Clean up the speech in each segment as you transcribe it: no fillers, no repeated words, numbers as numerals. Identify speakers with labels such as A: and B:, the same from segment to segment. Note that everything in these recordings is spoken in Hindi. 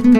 A: हेलो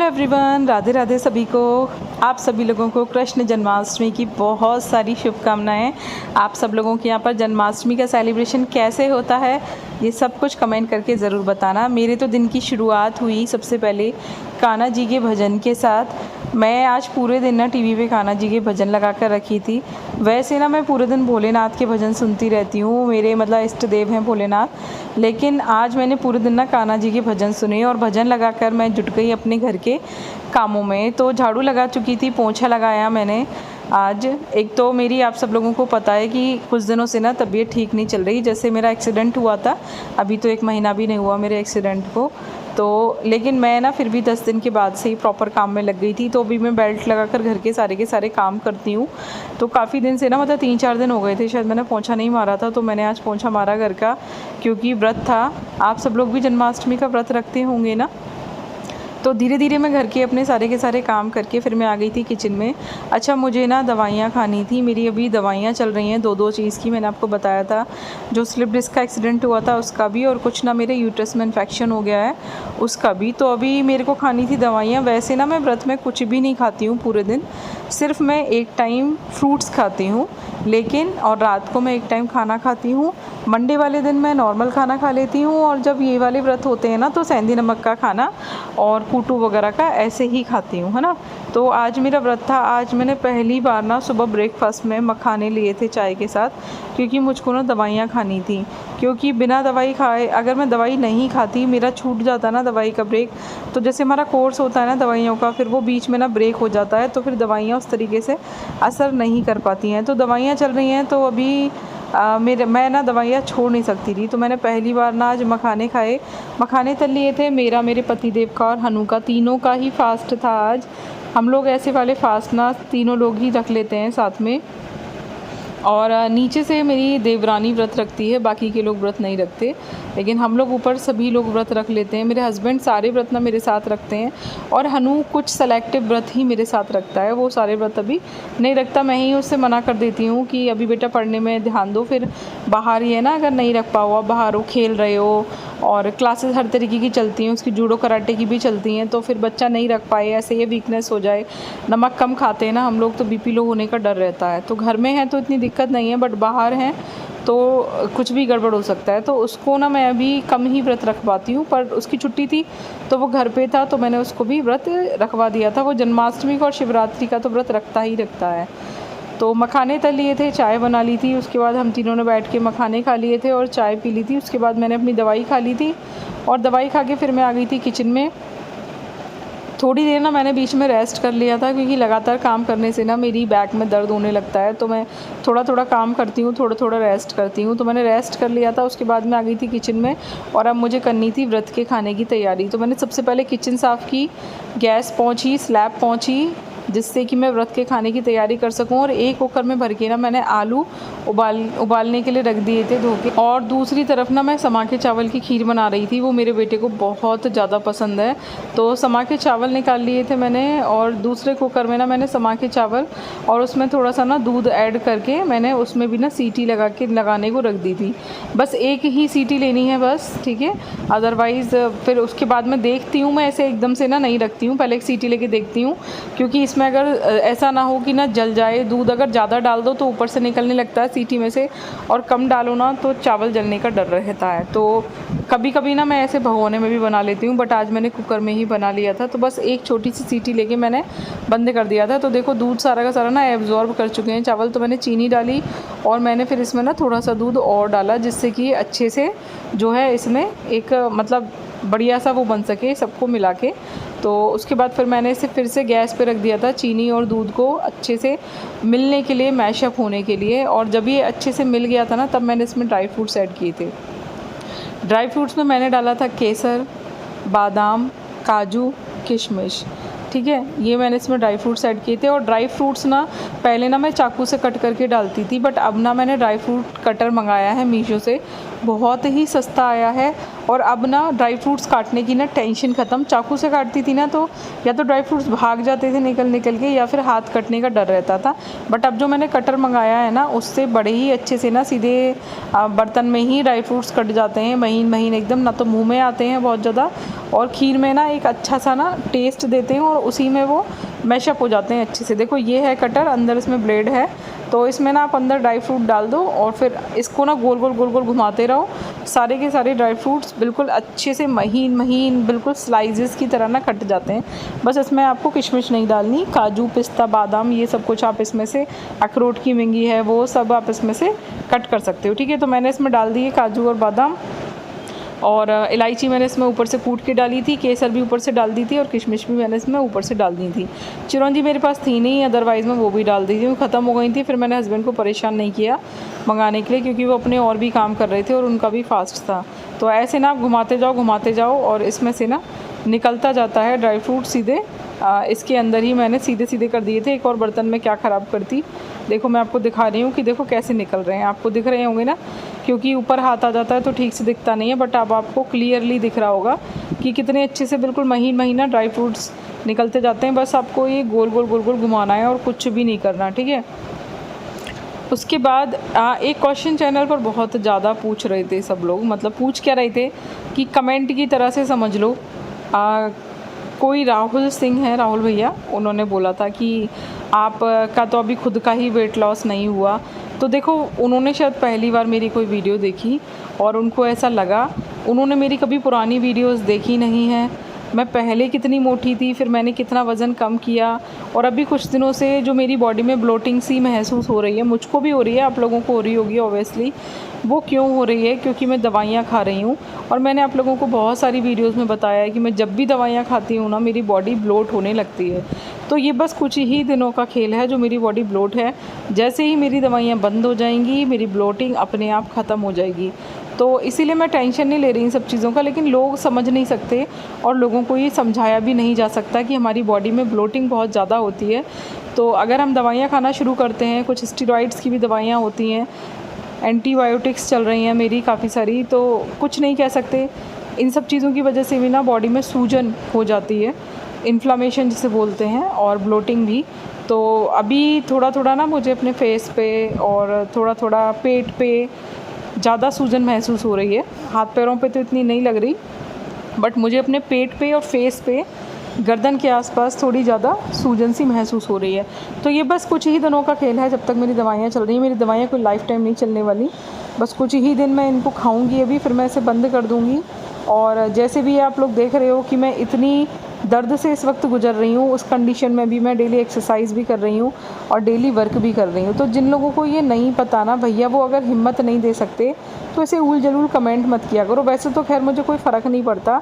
A: एवरीवन, राधे राधे सभी को। आप सभी लोगों को कृष्ण जन्माष्टमी की बहुत सारी शुभकामनाएं। आप सब लोगों के यहाँ पर जन्माष्टमी का सेलिब्रेशन कैसे होता है ये सब कुछ कमेंट करके ज़रूर बताना। मेरे तो दिन की शुरुआत हुई सबसे पहले कान्हा जी के भजन के साथ। मैं आज पूरे दिन ना टीवी पे कान्हा जी के भजन लगा कर रखी थी। वैसे ना मैं पूरे दिन भोलेनाथ के भजन सुनती रहती हूँ, मेरे मतलब इष्ट देव हैं भोलेनाथ। लेकिन आज मैंने पूरे दिन ना कान्हा जी के भजन सुने और भजन लगाकर मैं जुट गई अपने घर के कामों में। तो झाड़ू लगा चुकी थी, पोंछा लगाया मैंने। आज एक तो मेरी आप सब लोगों को पता है कि कुछ दिनों से ना तबीयत ठीक नहीं चल रही। जैसे मेरा एक्सीडेंट हुआ था, अभी तो 1 महीना भी नहीं हुआ मेरे एक्सीडेंट को। तो लेकिन मैं ना फिर भी 10 दिन के बाद से ही प्रॉपर काम में लग गई थी। तो अभी मैं बेल्ट लगाकर घर के सारे काम करती हूँ। तो काफ़ी दिन से ना मतलब 3-4 दिन हो गए थे शायद मैंने पोंछा नहीं मारा था। तो मैंने आज पोंछा मारा घर का, क्योंकि व्रत था। आप सब लोग भी जन्माष्टमी का व्रत रखते होंगे ना। तो धीरे धीरे मैं घर के अपने सारे काम करके फिर मैं आ गई थी किचन में। अच्छा, मुझे ना दवाइयाँ खानी थी। मेरी अभी दवाइयाँ चल रही हैं 2-2 चीज़ की। मैंने आपको बताया था जो स्लिप डिस्क का एक्सीडेंट हुआ था उसका भी, और कुछ ना मेरे यूट्रस में इन्फेक्शन हो गया है उसका भी। तो अभी मेरे को खानी थी दवाइयाँ। वैसे ना मैं व्रत में कुछ भी नहीं खाती हूँ पूरे दिन, सिर्फ मैं एक टाइम फ्रूट्स खाती हूँ, लेकिन और रात को मैं एक टाइम खाना खाती हूँ। मंडे वाले दिन मैं नॉर्मल खाना खा लेती हूँ, और जब ये वाले व्रत होते हैं ना तो सेंधी नमक का खाना और कूटू वगैरह का ऐसे ही खाती हूँ, है ना। तो आज मेरा व्रत था। आज मैंने पहली बार ना सुबह ब्रेकफास्ट में मखाने लिए थे चाय के साथ, क्योंकि मुझको ना दवाइयाँ खानी थी। क्योंकि बिना दवाई खाए अगर मैं दवाई नहीं खाती, मेरा छूट जाता ना दवाई का ब्रेक। तो जैसे हमारा कोर्स होता है ना दवाइयों का, फिर वो बीच में ना ब्रेक हो जाता है, तो फिर दवाइयाँ उस तरीके से असर नहीं कर पाती हैं। तो दवाइयाँ चल रही हैं, तो अभी मैं ना दवाइयाँ छोड़ नहीं सकती थी। तो मैंने पहली बार ना आज मखाने खाए। मखाने तल लिए थे, मेरा, मेरे पतिदेव का और हनु का, तीनों का ही फास्ट था आज। हम लोग ऐसे वाले फास्ट ना तीनों लोग ही रख लेते हैं साथ में। और नीचे से मेरी देवरानी व्रत रखती है, बाकी के लोग व्रत नहीं रखते, लेकिन हम लोग ऊपर सभी लोग व्रत रख लेते हैं। मेरे हस्बैंड सारे व्रत ना मेरे साथ रखते हैं, और हनु कुछ सेलेक्टिव व्रत ही मेरे साथ रखता है। वो सारे व्रत अभी नहीं रखता। मैं ही उससे मना कर देती हूँ कि अभी बेटा पढ़ने में ध्यान दो, फिर बाहर ही है ना, अगर नहीं रख पाओ, बाहर हो, खेल रहे हो, और क्लासेस हर तरीके की चलती हैं, उसकी जूडो कराटे की भी चलती हैं, तो फिर बच्चा नहीं रख पाए, ऐसे ये वीकनेस हो जाए। नमक कम खाते हैं ना हम लोग, तो बीपी लो होने का डर रहता है। तो घर में है तो इतनी दिक्कत नहीं है, बट बाहर हैं तो कुछ भी गड़बड़ हो सकता है। तो उसको ना मैं अभी कम ही व्रत रखवाती हूँ, पर उसकी छुट्टी थी तो वो घर पे था, तो मैंने उसको भी व्रत रखवा दिया था। वो जन्माष्टमी का और शिवरात्रि का तो व्रत रखता ही रखता है। तो मखाने तल लिए थे, चाय बना ली थी, उसके बाद हम तीनों ने बैठ के मखाने खा लिए थे और चाय पी ली थी। उसके बाद मैंने अपनी दवाई खा ली थी, और दवाई खा के फिर मैं आ गई थी किचन में। थोड़ी देर ना मैंने बीच में रेस्ट कर लिया था, क्योंकि लगातार काम करने से ना मेरी बैक में दर्द होने लगता है। तो मैं थोड़ा थोड़ा काम करती हूँ, थोड़ा थोड़ा रेस्ट करती हूँ। तो मैंने रेस्ट कर लिया था, उसके बाद मैं आ गई थी किचन में, और अब मुझे करनी थी व्रत के खाने की तैयारी। तो मैंने सबसे पहले किचन साफ़ की, गैस पोंछी, स्लैब पोंछी, जिससे कि मैं व्रत के खाने की तैयारी कर सकूं। और एक कुकर में भर के ना मैंने आलू उबालने के लिए रख दिए थे धो के। और दूसरी तरफ ना मैं समा के चावल की खीर बना रही थी, वो मेरे बेटे को बहुत ज़्यादा पसंद है। तो समा के चावल निकाल लिए थे मैंने, और दूसरे कुकर में ना मैंने समा के चावल और उसमें थोड़ा सा ना दूध ऐड करके मैंने उसमें भी ना सीटी लगाने को रख दी थी। बस एक ही सीटी लेनी है बस, ठीक है। अदरवाइज़ फिर उसके बाद मैं देखती हूँ, मैं ऐसे एकदम से ना नहीं रखती हूँ, पहले एक सीटी लेके देखती हूँ, क्योंकि इसमें अगर ऐसा ना हो कि ना जल जाए। दूध अगर ज़्यादा डाल दो तो ऊपर से निकलने लगता है सीटी में से, और कम डालो ना तो चावल जलने का डर रहता है। तो कभी कभी ना मैं ऐसे भगोने में भी बना लेती हूँ, बट आज मैंने कुकर में ही बना लिया था। तो बस एक छोटी सी सीटी लेके मैंने बंद कर दिया था। तो देखो दूध सारा का सारा ना एब्जॉर्ब कर चुके हैं चावल। तो मैंने चीनी डाली, और मैंने फिर इसमें ना थोड़ा सा दूध और डाला, जिससे कि अच्छे से जो है इसमें एक मतलब बढ़िया सा वो बन सके सबको मिला के। तो उसके बाद फिर मैंने इसे फिर से गैस पे रख दिया था, चीनी और दूध को अच्छे से मिलने के लिए, मैशअप होने के लिए। और जब ये अच्छे से मिल गया था ना, तब मैंने इसमें ड्राई फ्रूट्स ऐड किए थे। ड्राई फ्रूट्स में मैंने डाला था केसर, बादाम, काजू, किशमिश। ठीक है। ये मैंने इसमें ड्राई फ्रूट्स ऐड किए थे, और ड्राई फ्रूट्स ना पहले ना मैं चाकू से कट करके डालती थी, बट अब ना मैंने ड्राई फ्रूट कटर मंगाया है मीशो से, बहुत ही सस्ता आया है। और अब ना ड्राई फ्रूट्स काटने की ना टेंशन ख़त्म। चाकू से काटती थी ना तो या तो ड्राई फ्रूट्स भाग जाते थे निकल निकल के, या फिर हाथ कटने का डर रहता था। बट अब जो मैंने कटर मंगाया है ना, उससे बड़े ही अच्छे से ना सीधे बर्तन में ही ड्राई फ्रूट्स कट जाते हैं, महीन महीन एकदम, ना तो मुँह में आते हैं बहुत ज़्यादा, और खीर में ना एक अच्छा सा ना टेस्ट देते हैं, और उसी में वो मैशअप हो जाते हैं अच्छे से। देखो ये है कटर, अंदर इसमें ब्लेड है, तो इसमें ना आप अंदर ड्राई फ्रूट डाल दो और फिर इसको ना गोल गोल गोल गोल घुमाते रहो। सारे के सारे ड्राई फ्रूट्स बिल्कुल अच्छे से महीन महीन बिल्कुल स्लाइसेस की तरह ना कट जाते हैं। बस इसमें आपको किशमिश नहीं डालनी, काजू पिस्ता बादाम ये सब कुछ आप इसमें से, अखरोट की मिंगी है वो सब आप इसमें से कट कर सकते हो। ठीक है, तो मैंने इसमें डाल दिए काजू और बादाम, और इलायची मैंने इसमें ऊपर से कूट के डाली थी, केसर भी ऊपर से डाल दी थी, और किशमिश भी मैंने इसमें ऊपर से डाल दी थी। चिरौंजी मेरे पास थी नहीं, अदरवाइज़ मैं वो भी डाल दी थी, वो ख़त्म हो गई थी। फिर मैंने हस्बैंड को परेशान नहीं किया मंगाने के लिए, क्योंकि वो अपने और भी काम कर रहे थे और उनका भी फास्ट था। तो ऐसे ना आप घुमाते जाओ और इसमें से ना निकलता जाता है ड्राई फ्रूट सीधे इसके अंदर ही मैंने सीधे सीधे कर दिए थे। एक और बर्तन में क्या ख़राब करती, देखो मैं आपको दिखा रही हूँ कि देखो कैसे निकल रहे हैं, आपको दिख रहे होंगे ना, क्योंकि ऊपर हाथ आ जाता है तो ठीक से दिखता नहीं है, बट अब आपको क्लियरली दिख रहा होगा कि कितने अच्छे से बिल्कुल महीन महीना ड्राई फ्रूट्स निकलते जाते हैं। बस आपको ये गोल गोल गोल गोल घुमाना है और कुछ भी नहीं करना, ठीक है। उसके बाद एक क्वेश्चन चैनल पर बहुत ज़्यादा पूछ रहे थे सब लोग, मतलब पूछ क्या रहे थे कि कमेंट की तरह से समझ लो, कोई राहुल सिंह है, राहुल भैया, उन्होंने बोला था कि आप का तो अभी खुद का ही वेट लॉस नहीं हुआ। तो देखो उन्होंने शायद पहली बार मेरी कोई वीडियो देखी और उनको ऐसा लगा, उन्होंने मेरी कभी पुरानी वीडियोस देखी नहीं है, मैं पहले कितनी मोटी थी, फिर मैंने कितना वज़न कम किया, और अभी कुछ दिनों से जो मेरी बॉडी में ब्लोटिंग सी महसूस हो रही है, मुझको भी हो रही है, आप लोगों को हो रही होगी ऑब्वियसली। वो क्यों हो रही है? क्योंकि मैं दवाइयाँ खा रही हूँ, और मैंने आप लोगों को बहुत सारी वीडियोस में बताया है कि मैं जब भी दवाइयाँ खाती हूँ ना, मेरी बॉडी ब्लोट होने लगती है। तो ये बस कुछ ही दिनों का खेल है जो मेरी बॉडी ब्लोट है। जैसे ही मेरी दवाइयाँ बंद हो जाएंगी, मेरी ब्लोटिंग अपने आप ख़त्म हो जाएगी। तो इसीलिए मैं टेंशन नहीं ले रही इन सब चीज़ों का, लेकिन लोग समझ नहीं सकते और लोगों को ये समझाया भी नहीं जा सकता कि हमारी बॉडी में ब्लोटिंग बहुत ज़्यादा होती है। तो अगर हम दवाइयाँ खाना शुरू करते हैं, कुछ स्टेरॉइड्स की भी दवाइयाँ होती हैं, एंटीबायोटिक्स चल रही हैं मेरी काफ़ी सारी, तो कुछ नहीं कह सकते। इन सब चीज़ों की वजह से भी ना बॉडी में सूजन हो जाती है, इन्फ्लामेशन जिसे बोलते हैं, और ब्लोटिंग भी। तो अभी थोड़ा थोड़ा ना मुझे अपने फेस पे और थोड़ा थोड़ा पेट पे ज़्यादा सूजन महसूस हो रही है। हाथ पैरों पे तो इतनी नहीं लग रही, बट मुझे अपने पेट पे और फेस पे, गर्दन के आसपास थोड़ी ज़्यादा सूजन सी महसूस हो रही है। तो ये बस कुछ ही दिनों का खेल है, जब तक मेरी दवाइयाँ चल रही हैं। मेरी दवाइयाँ कोई लाइफ टाइम नहीं चलने वाली, बस कुछ ही दिन मैं इनको खाऊंगी अभी, फिर मैं इसे बंद कर दूँगी। और जैसे भी आप लोग देख रहे हो कि मैं इतनी दर्द से इस वक्त गुजर रही हूँ, उस कंडीशन में भी मैं डेली एक्सरसाइज भी कर रही हूँ और डेली वर्क भी कर रही हूँ। तो जिन लोगों को ये नहीं पता ना भैया, वो अगर हिम्मत नहीं दे सकते तो ऐसे उल जलूल कमेंट मत किया करो। वैसे तो खैर मुझे कोई फ़र्क नहीं पड़ता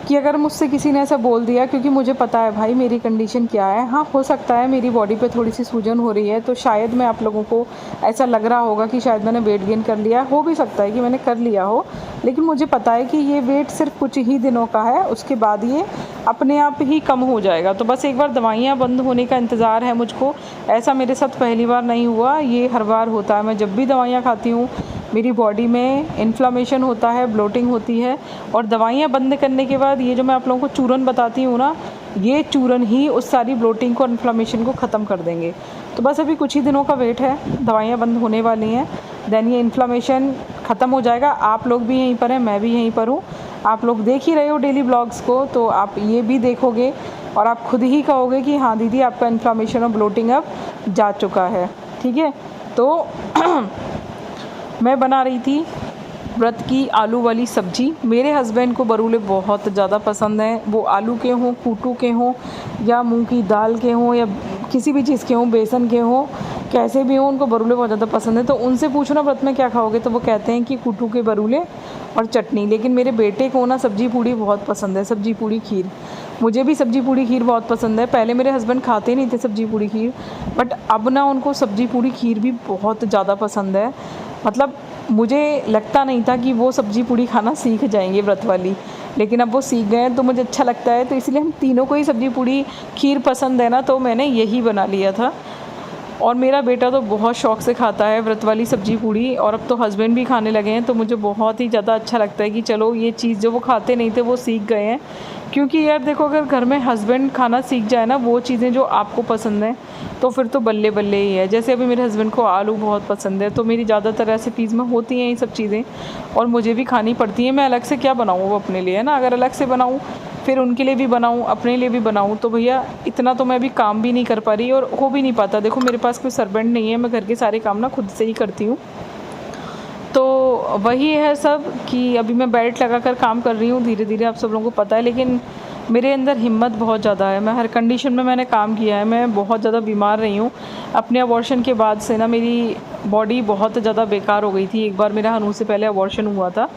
A: कि अगर मुझसे किसी ने ऐसा बोल दिया, क्योंकि मुझे पता है भाई मेरी कंडीशन क्या है। हाँ, हो सकता है मेरी बॉडी पे थोड़ी सी सूजन हो रही है, तो शायद मैं आप लोगों को ऐसा लग रहा होगा कि शायद मैंने वेट गेन कर लिया, हो भी सकता है कि मैंने कर लिया हो, लेकिन मुझे पता है कि ये वेट सिर्फ कुछ ही दिनों का है, उसके बाद ये अपने आप ही कम हो जाएगा। तो बस एक बार दवाइयाँ बंद होने का इंतज़ार है मुझको। ऐसा मेरे साथ पहली बार नहीं हुआ, ये हर बार होता है। मैं जब भी दवाइयाँ खाती हूँ मेरी बॉडी में इन्फ्लामेशन होता है, ब्लोटिंग होती है, और दवाइयाँ बंद करने के बाद ये जो मैं आप लोगों को चूरन बताती हूँ ना, ये चूरन ही उस सारी ब्लोटिंग को और इन्फ्लामेशन को ख़त्म कर देंगे। तो बस अभी कुछ ही दिनों का वेट है, दवाइयाँ बंद होने वाली हैं, देन ये इन्फ्लामेशन ख़त्म हो जाएगा। आप लोग भी यहीं पर हैं, मैं भी यहीं पर हूँ, आप लोग देख ही रहे हो डेली ब्लॉग्स को, तो आप ये भी देखोगे और आप खुद ही कहोगे कि हाँ दीदी आपका इन्फ्लामेशन और ब्लोटिंग अब जा चुका है। ठीक है, तो मैं बना रही थी व्रत की आलू वाली सब्ज़ी। मेरे हस्बैंड को बरूले बहुत ज़्यादा पसंद हैं, वो आलू के हों, कूटू के हों, या मूंग की दाल के हों, या किसी भी चीज़ के हों, बेसन के हों, कैसे भी हों, उनको बरूले बहुत ज़्यादा पसंद है। तो उनसे पूछो ना व्रत में क्या खाओगे, तो वो कहते हैं कि कूटू के बरूले और चटनी। लेकिन मेरे बेटे को ना सब्जी पूड़ी बहुत पसंद है, सब्जी पूड़ी खीर। मुझे भी सब्जी पूड़ी खीर बहुत पसंद है। पहले मेरे हस्बैंड खाते नहीं थे सब्जी पूड़ी खीर, बट अब ना उनको सब्जी पूड़ी खीर भी बहुत ज़्यादा पसंद है। मतलब मुझे लगता नहीं था कि वो सब्जी पूड़ी खाना सीख जाएंगे व्रत वाली, लेकिन अब वो सीख गए हैं तो मुझे अच्छा लगता है, तो इसलिए हम तीनों को ही सब्ज़ी पूड़ी खीर पसंद है ना, तो मैंने यही बना लिया था। और मेरा बेटा तो बहुत शौक़ से खाता है व्रत वाली सब्ज़ी पूड़ी, और अब तो हस्बैंड भी खाने लगे हैं, तो मुझे बहुत ही ज़्यादा अच्छा लगता है कि चलो ये चीज़ जो वो खाते नहीं थे वो सीख गए हैं। क्योंकि यार देखो, अगर घर में हस्बैंड खाना सीख जाए ना वो चीज़ें जो आपको पसंद हैं, तो फिर तो बल्ले बल्ले ही है। जैसे अभी मेरे हस्बैंड को आलू बहुत पसंद है, तो मेरी ज़्यादातर रेसिपीज़ में होती हैं ये सब चीज़ें, और मुझे भी खानी पड़ती हैं। मैं अलग से क्या बनाऊँ वो अपने लिए, है ना। अगर अलग से बनाऊँ फिर उनके लिए भी बनाऊँ, अपने लिए भी बनाऊँ, तो भैया इतना तो मैं अभी काम भी नहीं कर पा रही और हो भी नहीं पाता। देखो मेरे पास कोई सर्वेंट नहीं है, मैं घर के सारे काम ना खुद से ही करती हूँ। तो वही है सब कि अभी मैं बेल्ट लगा कर काम कर रही हूँ धीरे धीरे, आप सब लोगों को पता है। लेकिन मेरे अंदर हिम्मत बहुत ज़्यादा है, मैं हर कंडीशन में मैंने काम किया है। मैं बहुत ज़्यादा बीमार रही हूँ। अपने अबॉर्शन के बाद से ना मेरी बॉडी बहुत ज़्यादा बेकार हो गई थी। एक बार मेरा हनू से पहले अबॉर्शन हुआ था,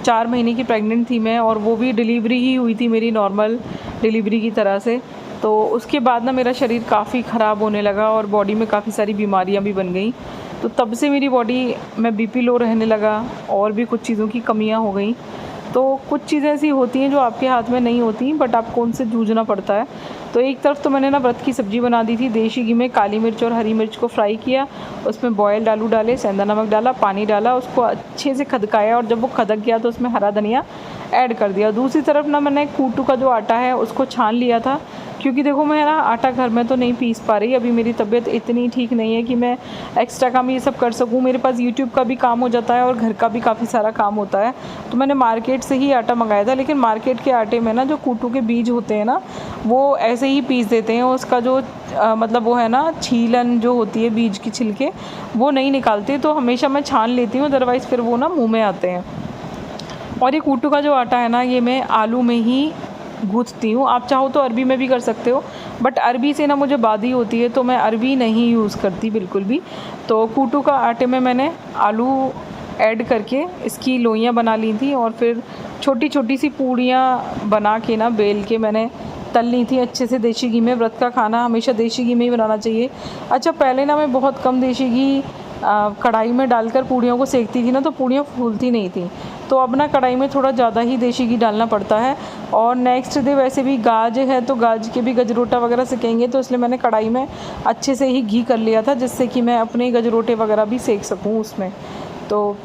A: 4 महीने की प्रेग्नेंट थी मैं, और वो भी डिलीवरी ही हुई थी मेरी, नॉर्मल डिलीवरी की तरह से। तो उसके बाद ना मेरा शरीर काफ़ी ख़राब होने लगा और बॉडी में काफ़ी सारी बीमारियाँ भी बन गई। तो तब से मेरी बॉडी में बीपी लो रहने लगा, और भी कुछ चीज़ों की कमियाँ हो गई। तो कुछ चीज़ें ऐसी होती हैं जो आपके हाथ में नहीं होती, बट आपको उनसे जूझना पड़ता है। तो एक तरफ तो मैंने ना व्रत की सब्ज़ी बना दी थी, देसी घी में काली मिर्च और हरी मिर्च को फ्राई किया, उसमें बॉयल्ड आलू डाले, सेंधा नमक डाला, पानी डाला, उसको अच्छे से खदकाया, और जब वो खदक गया तो उसमें हरा धनिया ऐड कर दिया। दूसरी तरफ ना मैंने कूटू का जो आटा है उसको छान लिया था, क्योंकि देखो मैं ना आटा घर में तो नहीं पीस पा रही, अभी मेरी तबीयत इतनी ठीक नहीं है कि मैं एक्स्ट्रा काम ये सब कर सकूँ। मेरे पास यूट्यूब का भी काम हो जाता है और घर का भी काफ़ी सारा काम होता है। तो मैंने मार्केट से ही आटा मंगाया था, लेकिन मार्केट के आटे में ना जो कूटू के बीज होते हैं ना, वो ऐसे ही पीस देते हैं। उसका जो मतलब वो है ना, छीलन जो होती है बीज की छिलके, वो नहीं निकालते। तो हमेशा मैं छान लेती हूँ, अदरवाइज़ फिर वो ना मुँह में आते हैं। और ये कूटू का जो आटा है ना, ये मैं आलू में ही गूँथती हूँ। आप चाहो तो अरबी में भी कर सकते हो, बट अरबी से ना मुझे बादी होती है, तो मैं अरबी नहीं यूज़ करती बिल्कुल भी। तो कूटू का आटे में मैंने आलू ऐड करके इसकी लोइयाँ बना ली थी, और फिर छोटी छोटी सी पूड़ियाँ बना के ना बेल के मैंने तल ली थी अच्छे से देसी घी में। व्रत का खाना हमेशा देसी घी में ही बनाना चाहिए। अच्छा, पहले ना मैं बहुत कम देसी घी कढ़ाई में डालकर पूड़ियों को सेकती थी ना, तो पूड़ियाँ फूलती नहीं थी। तो अब ना कढ़ाई में थोड़ा ज़्यादा ही देसी घी डालना पड़ता है। और नेक्स्ट डे वैसे भी गाज है, तो गाज के भी गजरोटा वगैरह सेकेंगे, तो इसलिए मैंने कढ़ाई में अच्छे से ही घी कर लिया था, जिससे कि मैं अपने गजरोटे वगैरह भी सेक सकूँ उसमें। तो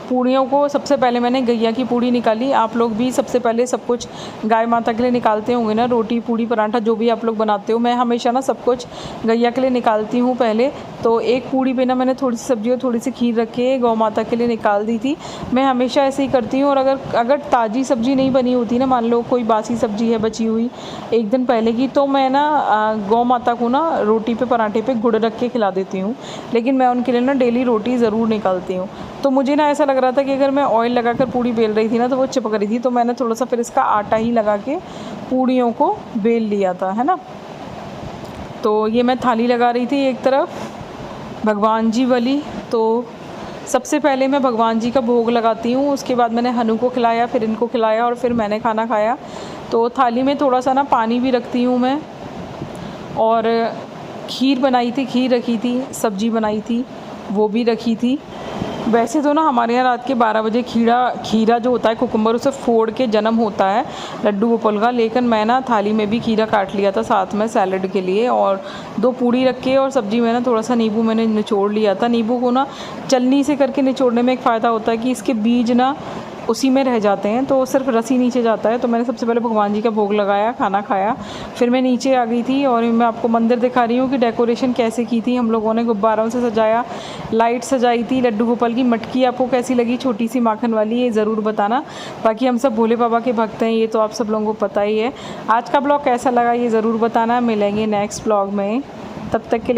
A: पूड़ियों को सबसे पहले मैंने गैया की पूड़ी निकाली। आप लोग भी सबसे पहले सब कुछ गाय माता के लिए निकालते होंगे ना, रोटी पूड़ी पराठा जो भी आप लोग बनाते हो। मैं हमेशा ना सब कुछ गैया के लिए निकालती हूँ पहले। तो एक पूड़ी पे ना मैंने थोड़ी सी सब्जी और थोड़ी सी खीर रख के गौ माता के लिए निकाल दी थी। मैं हमेशा ऐसे ही करती हूँ। और अगर ताज़ी सब्ज़ी नहीं बनी होती ना, मान लो कोई बासी सब्ज़ी है बची हुई एक दिन पहले की, तो मैं ना गौ माता को ना रोटी पे पराठे पे गुड़ रख के खिला देती हूँ। लेकिन मैं उनके लिए ना डेली रोटी ज़रूर निकालती हूँ। तो मुझे ना ऐसा लग रहा था कि अगर मैं ऑयल लगाकर पूड़ी बेल रही थी ना, तो वो चिपक रही थी, तो मैंने थोड़ा सा फिर इसका आटा ही लगा के पूड़ियों को बेल लिया था, है ना। तो ये मैं थाली लगा रही थी एक तरफ भगवान जी वाली। तो सबसे पहले मैं भगवान जी का भोग लगाती हूँ, उसके बाद मैंने हनु को खिलाया, फिर इनको खिलाया, और फिर मैंने खाना खाया। तो थाली में थोड़ा सा ना पानी भी रखती हूँ मैं, और खीर बनाई थी, खीर रखी थी, सब्जी बनाई थी, वो भी रखी थी। वैसे तो ना हमारे यहाँ रात के 12 बजे खीरा जो होता है कुकुम्बर, उसे फोड़ के जन्म होता है लड्डू गोपाल का। लेकिन मैं ना थाली में भी खीरा काट लिया था साथ में सैलड के लिए, और 2 पूड़ी रख के, और सब्ज़ी में ना थोड़ा सा नींबू मैंने निचोड़ लिया था। नींबू को ना चलनी से करके निचोड़ने में एक फ़ायदा होता है कि इसके बीज ना उसी में रह जाते हैं, तो सिर्फ रसी नीचे जाता है। तो मैंने सबसे पहले भगवान जी का भोग लगाया, खाना खाया, फिर मैं नीचे आ गई थी। और मैं आपको मंदिर दिखा रही हूँ कि डेकोरेशन कैसे की थी हम लोगों ने। गुब्बारों से सजाया, लाइट सजाई थी, लड्डू गोपाल की मटकी आपको कैसी लगी, छोटी सी माखन वाली, ये ज़रूर बताना। बाकी हम सब भोले बाबा के भक्त हैं, ये तो आप सब लोगों को पता ही है। आज का ब्लॉग कैसा लगा ये ज़रूर बताना। मिलेंगे नेक्स्ट ब्लॉग में, तब तक के लिए